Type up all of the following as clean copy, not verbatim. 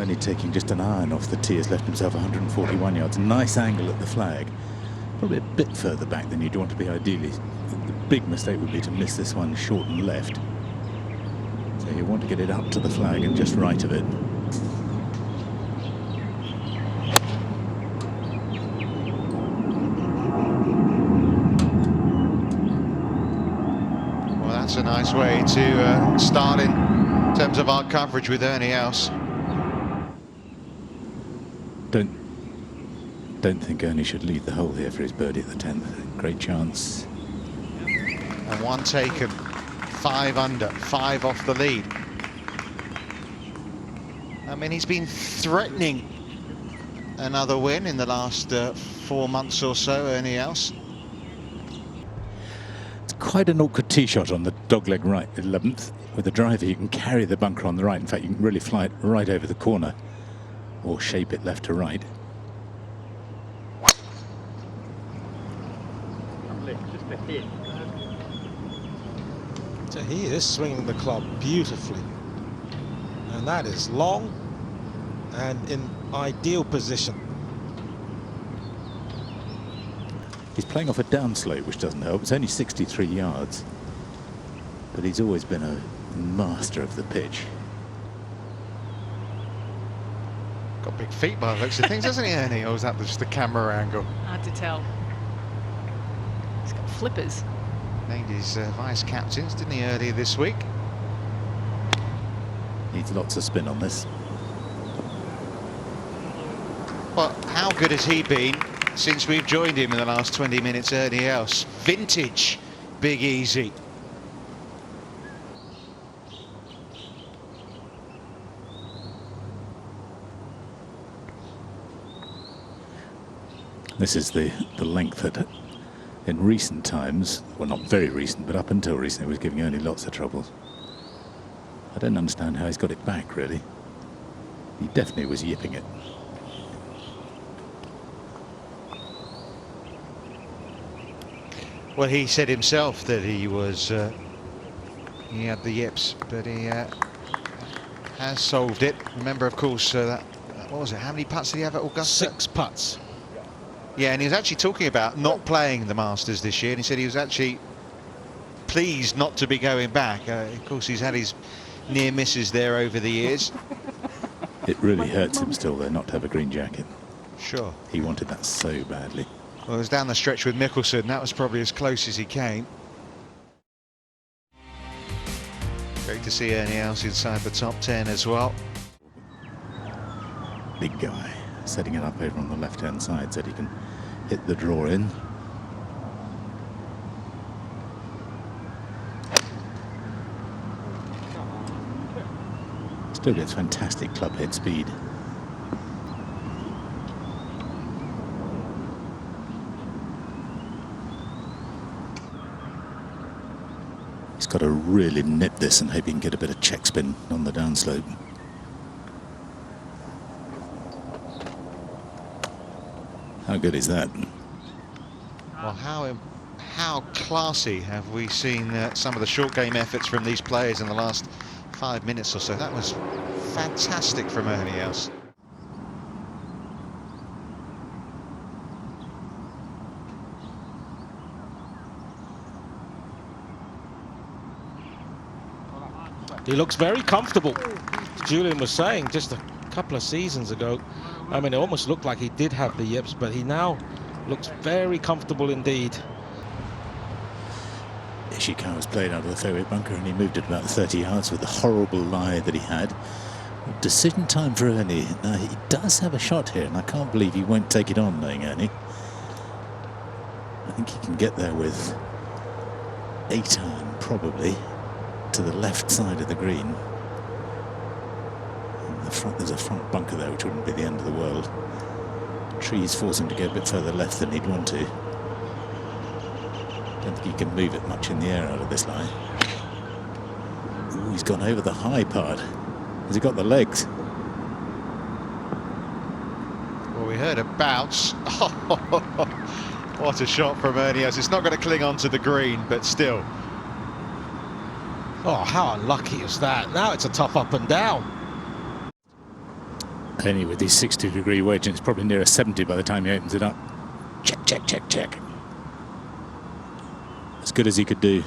Only taking just an iron off the tee has left himself 141 yards. Nice angle at the flag. Probably a bit further back than you'd want to be ideally. The big mistake would be to miss this one short and left. So you want to get it up to the flag and just right of it. Well, that's a nice way to start in terms of our coverage with Ernie Els. Don't think Ernie should lead the hole here for his birdie at the 10th. Great chance. And one taken, 5 under, 5 off the lead. I mean, he's been threatening another win in the last 4 months or so, Ernie Els. It's quite an awkward tee shot on the dogleg right, 11th. With the driver, you can carry the bunker on the right. In fact, you can really fly it right over the corner or shape it left to right. So he is swinging the club beautifully, and that is long and in ideal position. He's playing off a downslope, which doesn't help. It's only 63 yards, but he's always been a master of the pitch. Got big feet by the looks of things, hasn't he, Ernie? Or was that just the camera angle? Hard to tell. He's got flippers. Named his vice captains, didn't he, earlier this week? Needs lots of spin on this. Well, how good has he been since we've joined him in the last 20 minutes, Ernie Els? Vintage Big Easy. This is the length that in recent times, well, not very recent, but up until recently, was giving Ernie lots of troubles. I don't understand how he's got it back, really. He definitely was yipping it. Well, he said himself that he was, he had the yips, but he has solved it. Remember, of course, that, what was it, how many putts did he have at Augusta? 6 putts. Yeah, and he was actually talking about not playing the Masters this year, and he said he was actually pleased not to be going back. Of course, he's had his near misses there over the years. It really hurts him still, though, not to have a green jacket. Sure. He wanted that so badly. Well, it was down the stretch with Mickelson. That was probably as close as he came. Great to see Ernie Els inside the top 10 as well. Big guy. Setting it up over on the left-hand side so that he can hit the draw in. Still gets fantastic club head speed. He's got to really nip this and hope he can get a bit of check spin on the downslope. How good is that? Well, how classy have we seen some of the short game efforts from these players in the last 5 minutes or so. That was fantastic from Ernie Els. He looks very comfortable. As Julian was saying just a couple of seasons ago, I mean, it almost looked like he did have the yips, but he now looks very comfortable indeed. Ishikawa's played out of the fairway bunker and he moved it about 30 yards with the horrible lie that he had. Decision time for Ernie. Now, he does have a shot here, and I can't believe he won't take it on, knowing Ernie. I think he can get there with 8-iron, probably, to the left side of the green. In the front, there's a front bunker there, which wouldn't be the end of the world. Trees force him to go a bit further left than he'd want to. Don't think he can move it much in the air out of this lie. Ooh, he's gone over the high part. Has he got the legs? Well, we heard a bounce. What a shot from Ernie Els. It's not going to cling onto the green, but still. Oh, how unlucky is that? Now it's a tough up and down. Ernie with his 60-degree wedge, and it's probably near a 70 by the time he opens it up. Check, check, check, check. As good as he could do.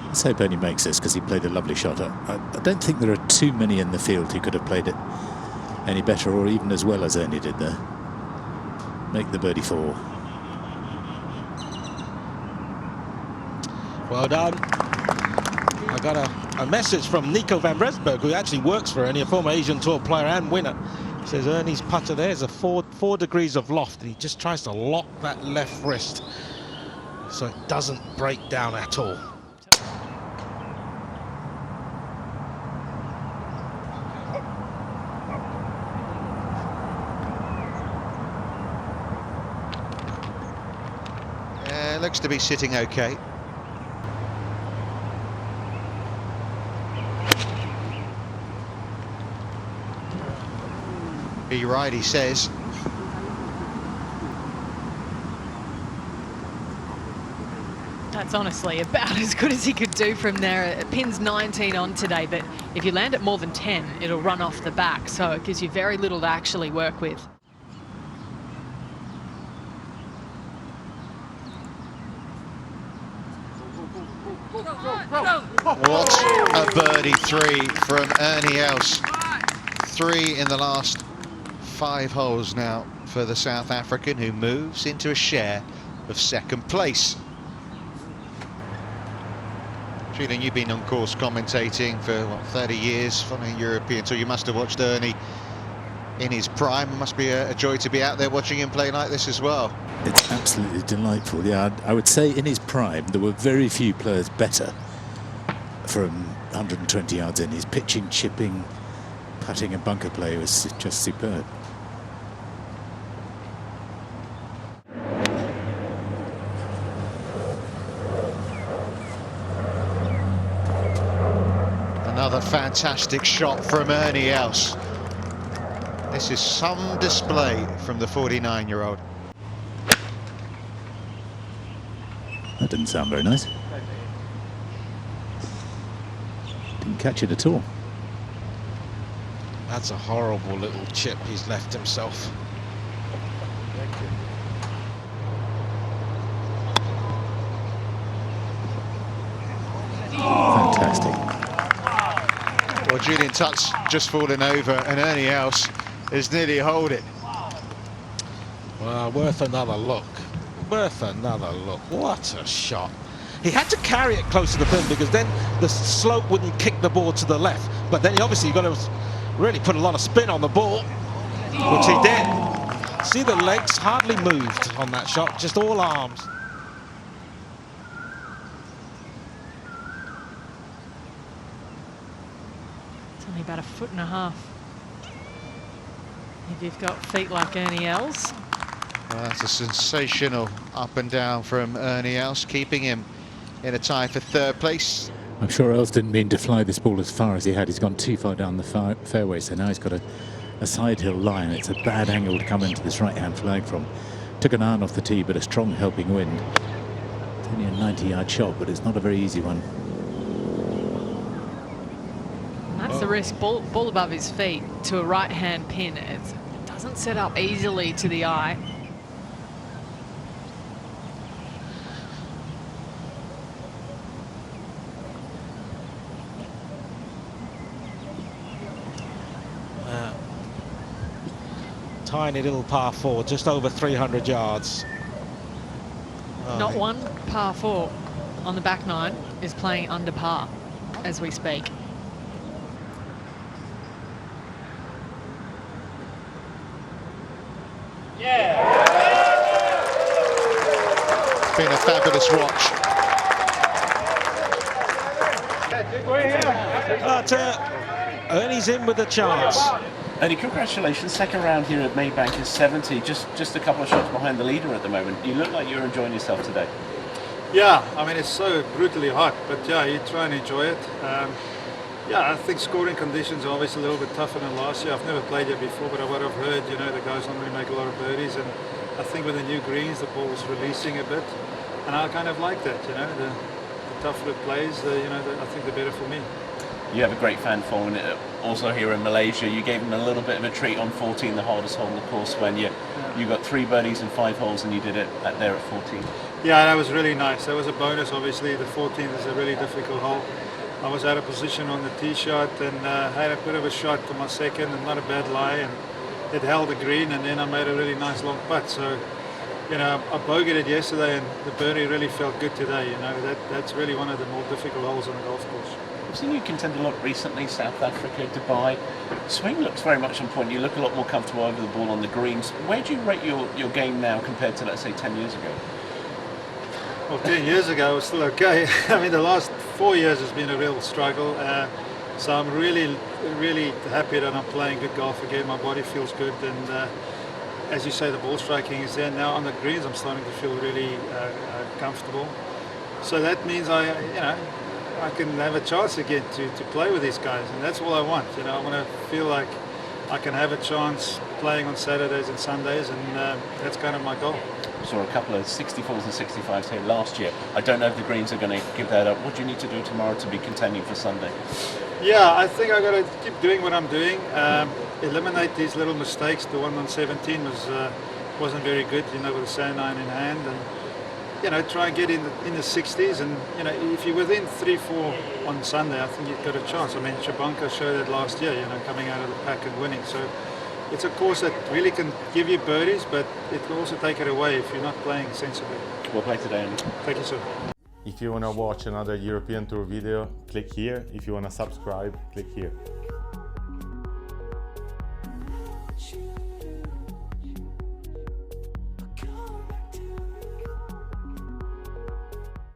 Let's hope Ernie makes this, because he played a lovely shot. I don't think there are too many in the field who could have played it any better or even as well as Ernie did there. Make the birdie 4. Well done. I got a message from Nico van Bresberg, who actually works for Ernie, a former Asian Tour player and winner. He says Ernie's putter there is a 4 degrees of loft, and he just tries to lock that left wrist so it doesn't break down at all. Yeah, looks to be sitting okay. Be right, he says. That's honestly about as good as he could do from there. It pins 19 on today, but if you land at more than 10, it'll run off the back, so it gives you very little to actually work with. What a birdie 3 from Ernie Els. 3 in the last 5 holes now for the South African, who moves into a share of 2nd place. Julian, you've been on course commentating for, what, 30 years, following European Tour. You must have watched Ernie in his prime. It must be a joy to be out there watching him play like this as well. It's absolutely delightful. Yeah, I would say in his prime there were very few players better from 120 yards in. His pitching, chipping, putting and bunker play was just superb. Another fantastic shot from Ernie Els. This is some display from the 49-year-old. That didn't sound very nice. Didn't catch it at all. That's a horrible little chip he's left himself. Fantastic. Well, Julian Tutt's just fallen over, and Ernie Els is nearly hold it. Well, worth another look. Worth another look. What a shot. He had to carry it close to the pin because then the slope wouldn't kick the ball to the left. But then obviously you've got to really put a lot of spin on the ball, which he did. See, the legs hardly moved on that shot, just all arms. It's only about 1.5 feet. If you've got feet like Ernie Els. Well, that's a sensational up and down from Ernie Els, keeping him in a tie for 3rd place. I'm sure Els didn't mean to fly this ball as far as he had. He's gone too far down the fairway, so now he's got a side hill line. It's a bad angle to come into this right-hand flag from. Took an iron off the tee, but a strong helping wind. It's only a 90-yard shot, but it's not a very easy one. And that's the risk. Ball above his feet to a right-hand pin. It doesn't set up easily to the eye. Tiny little par 4, just over 300 yards. Not one par 4 on the back 9 is playing under par as we speak. It's been a fabulous watch. But Ernie's in with a chance. Ernie, congratulations. 2nd round here at Maybank is 70. Just a couple of shots behind the leader at the moment. You look like you're enjoying yourself today. Yeah, I mean, it's so brutally hot, but yeah, you try and enjoy it. Yeah, I think scoring conditions are always a little bit tougher than last year. I've never played here before, but what I've heard, you know, the guys normally make a lot of birdies, and I think with the new greens, the ball was releasing a bit, and I kind of like that, you know, the tougher it plays, I think the better for me. You have a great fan following it also here in Malaysia. You gave him a little bit of a treat on 14, the hardest hole in the course, when you got 3 birdies in 5 holes and you did it there at 14. Yeah, that was really nice. That was a bonus, obviously. The 14th is a really difficult hole. I was out of position on the tee shot and had a bit of a shot to my second and not a bad lie, and it held the green, and then I made a really nice long putt. So, you know, I bogeyed it yesterday and the birdie really felt good today. You know, that's really one of the more difficult holes on the golf course. I've seen you contend a lot recently, South Africa, Dubai. Swing looks very much on point. You look a lot more comfortable over the ball on the greens. Where do you rate your game now compared to, let's say, 10 years ago? Well, 10 years ago it was still okay. I mean, the last 4 years has been a real struggle. So I'm really, really happy that I'm playing good golf again. My body feels good, and as you say, the ball striking is there. Now on the greens, I'm starting to feel really comfortable. So that means I can have a chance again to play with these guys, and that's all I want. You know, I want to feel like I can have a chance playing on Saturdays and Sundays, and that's kind of my goal. Saw a couple of 64s and 65s here last year. I don't know if the greens are going to give that up. What do you need to do tomorrow to be contending for Sunday? Yeah, I think I got to keep doing what I'm doing. Eliminate these little mistakes. The one on 17 wasn't very good, you know, with the sand iron in hand, and you know, try and get in the 60s. And you know, if you're within 3-4 on Sunday, I think you've got a chance. I mean, Shubhankar showed that last year, you know, coming out of the pack and winning. So it's a course that really can give you birdies, but it can also take it away if you're not playing sensibly. We'll play today, Andy. Thank you, sir. If you want to watch another European Tour video, click here. If you want to subscribe, click here.